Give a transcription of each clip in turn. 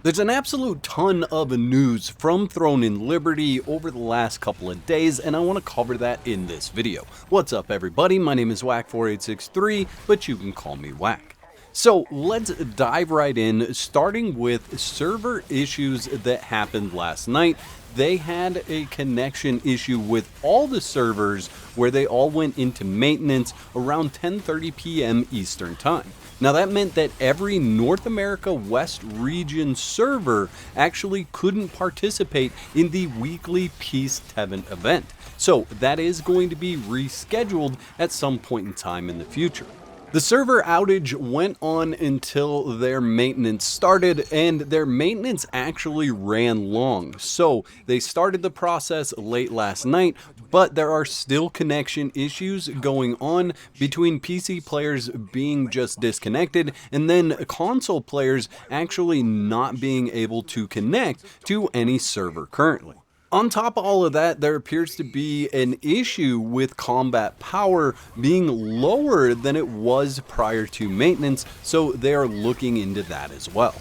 There's an absolute ton of news from Throne in Liberty over the last couple of days, and I want to cover that in this video. What's up, everybody? My name is Whack4863, but you can call me Whack. So let's dive right in, starting with server issues that happened last night. They had a connection issue with all the servers where they all went into maintenance around 10:30 p.m. Eastern Time. Now that meant that every North America West region server actually couldn't participate in the weekly Peace Tevent event. So that is going to be rescheduled at some point in time in the future. The server outage went on until their maintenance started, and their maintenance actually ran long. So they started the process late last night, but there are still connection issues going on between PC players being just disconnected and then console players actually not being able to connect to any server currently. On top of all of that, there appears to be an issue with combat power being lower than it was prior to maintenance, so they are looking into that as well.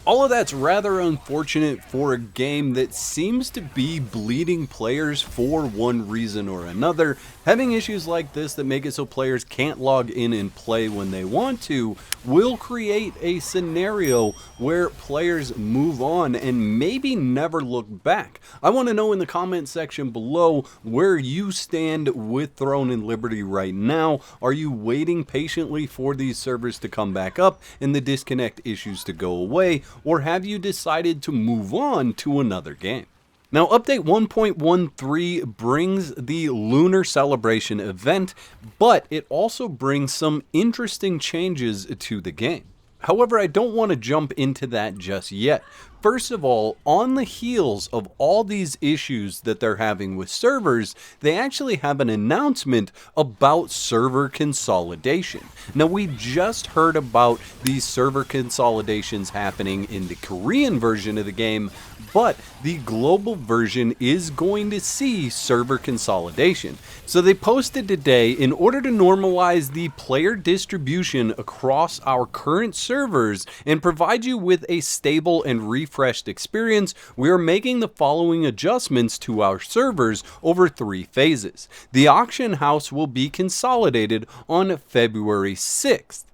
All of that's rather unfortunate for a game that seems to be bleeding players for one reason or another. Having issues like this that make it so players can't log in and play when they want to will create a scenario where players move on and maybe never look back. I want to know in the comment section below where you stand with Throne in Liberty right now. Are you waiting patiently for these servers to come back up and the disconnect issues to go away? Or have you decided to move on to another game? Now, update 1.13 brings the Lunar Celebration event, but it also brings some interesting changes to the game. However, I don't want to jump into that just yet. First of all, on the heels of all these issues that they're having with servers, they actually have an announcement about server consolidation. Now, we just heard about these server consolidations happening in the Korean version of the game, but the global version is going to see server consolidation. So they posted today, in order to normalize the player distribution across our current servers and provide you with a stable and refreshed experience, we are making the following adjustments to our servers over 3 phases. The auction house will be consolidated on February 6th.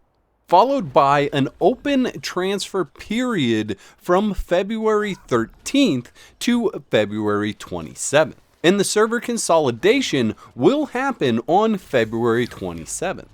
Followed by an open transfer period from February 13th to February 27th. And the server consolidation will happen on February 27th.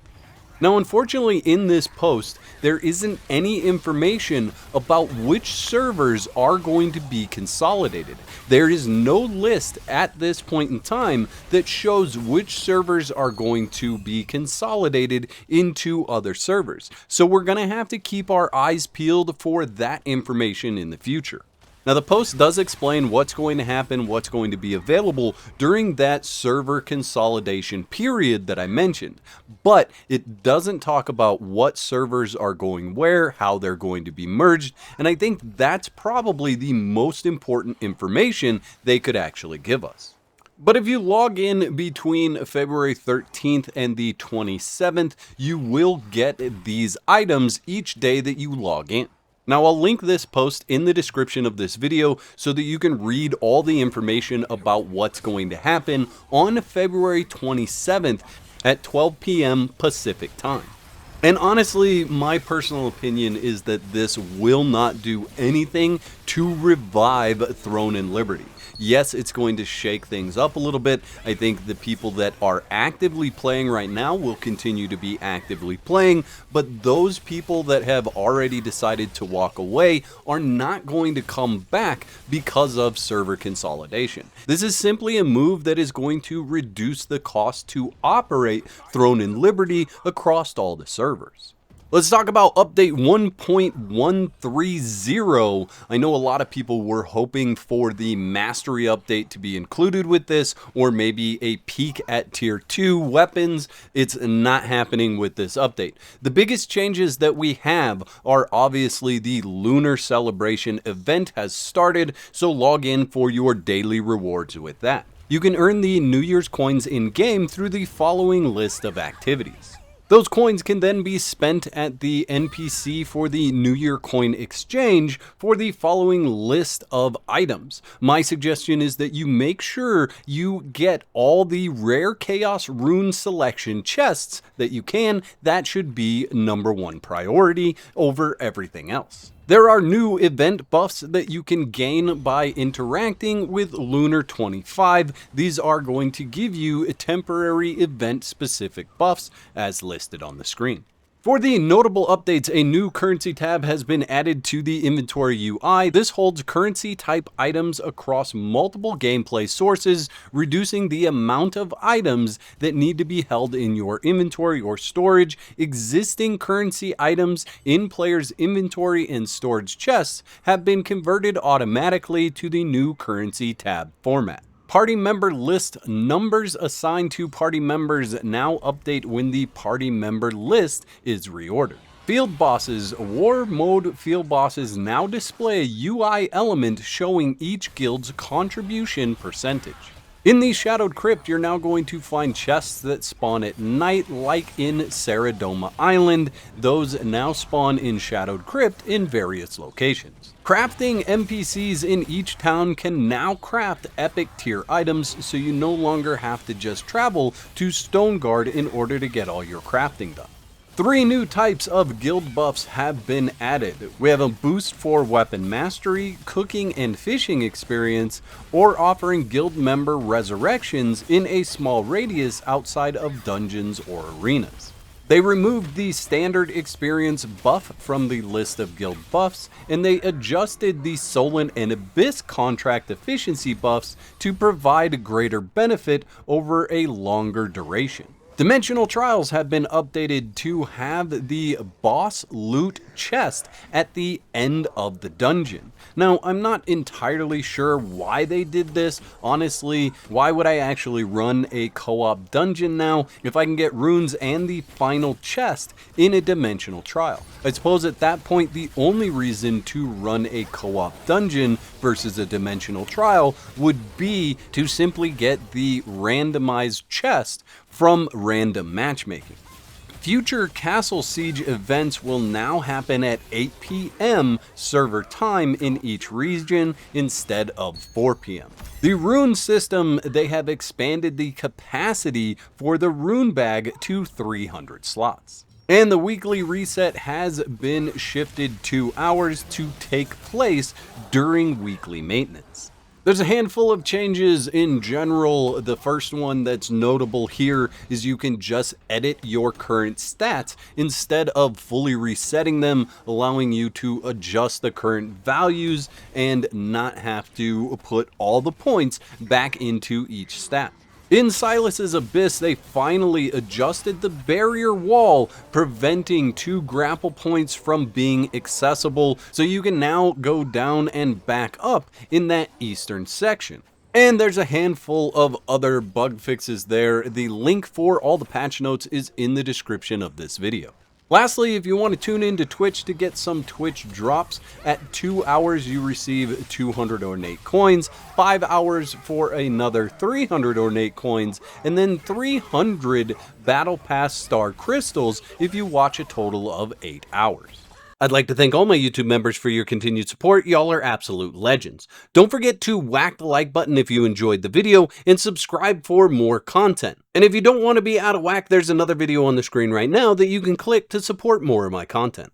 Now, unfortunately, in this post, there isn't any information about which servers are going to be consolidated. There is no list at this point in time that shows which servers are going to be consolidated into other servers. So we're going to have to keep our eyes peeled for that information in the future. Now, the post does explain what's going to happen, what's going to be available during that server consolidation period that I mentioned, but it doesn't talk about what servers are going where, how they're going to be merged, and I think that's probably the most important information they could actually give us. But if you log in between February 13th and the 27th, you will get these items each day that you log in. Now, I'll link this post in the description of this video so that you can read all the information about what's going to happen on February 27th at 12 p.m. Pacific time. And honestly, my personal opinion is that this will not do anything to revive Throne in Liberty. Yes, it's going to shake things up a little bit. I think the people that are actively playing right now will continue to be actively playing, but those people that have already decided to walk away are not going to come back because of server consolidation. This is simply a move that is going to reduce the cost to operate Throne in Liberty across all the servers. Let's talk about update 1.130. I know a lot of people were hoping for the mastery update to be included with this, or maybe a peek at tier 2 weapons. It's not happening with this update. The biggest changes that we have are obviously the Lunar Celebration event has started, so log in for your daily rewards with that. You can earn the New Year's coins in-game through the following list of activities. Those coins can then be spent at the NPC for the New Year coin exchange for the following list of items. My suggestion is that you make sure you get all the rare Chaos Rune selection chests that you can. That should be #1 priority over everything else. There are new event buffs that you can gain by interacting with Lunar 25. These are going to give you temporary event specific buffs as listed on the screen. For the notable updates, a new currency tab has been added to the inventory UI. This holds currency type items across multiple gameplay sources, reducing the amount of items that need to be held in your inventory or storage. Existing currency items in players' inventory and storage chests have been converted automatically to the new currency tab format. Party member list numbers assigned to party members now update when the party member list is reordered. Field bosses, war mode field bosses now display a UI element showing each guild's contribution percentage. In the Shadowed Crypt, you're now going to find chests that spawn at night, like in Saradoma Island. Those now spawn in Shadowed Crypt in various locations. Crafting NPCs in each town can now craft epic tier items, so you no longer have to just travel to Stoneguard in order to get all your crafting done. 3 new types of guild buffs have been added. We have a boost for weapon mastery, cooking and fishing experience, or offering guild member resurrections in a small radius outside of dungeons or arenas. They removed the standard experience buff from the list of guild buffs, and they adjusted the Solent and Abyss contract efficiency buffs to provide greater benefit over a longer duration. Dimensional Trials have been updated to have the boss loot chest at the end of the dungeon. Now, I'm not entirely sure why they did this. Honestly, why would I actually run a co-op dungeon now if I can get runes and the final chest in a Dimensional Trial? I suppose at that point, the only reason to run a co-op dungeon versus a Dimensional Trial would be to simply get the randomized chest from random matchmaking. Future Castle Siege events will now happen at 8 p.m. server time in each region instead of 4 p.m. The rune system, they have expanded the capacity for the rune bag to 300 slots. And the weekly reset has been shifted 2 hours to take place during weekly maintenance. There's a handful of changes in general. The first one that's notable here is you can just edit your current stats instead of fully resetting them, allowing you to adjust the current values and not have to put all the points back into each stat. In Silas's Abyss, they finally adjusted the barrier wall, preventing 2 grapple points from being accessible, so you can now go down and back up in that eastern section. And there's a handful of other bug fixes there. The link for all the patch notes is in the description of this video. Lastly, if you want to tune into Twitch to get some Twitch drops, at 2 hours you receive 200 ornate coins, 5 hours for another 300 ornate coins, and then 300 Battle Pass Star Crystals if you watch a total of 8 hours. I'd like to thank all my YouTube members for your continued support. Y'all are absolute legends. Don't forget to whack the like button if you enjoyed the video and subscribe for more content. And if you don't want to be out of whack, there's another video on the screen right now that you can click to support more of my content.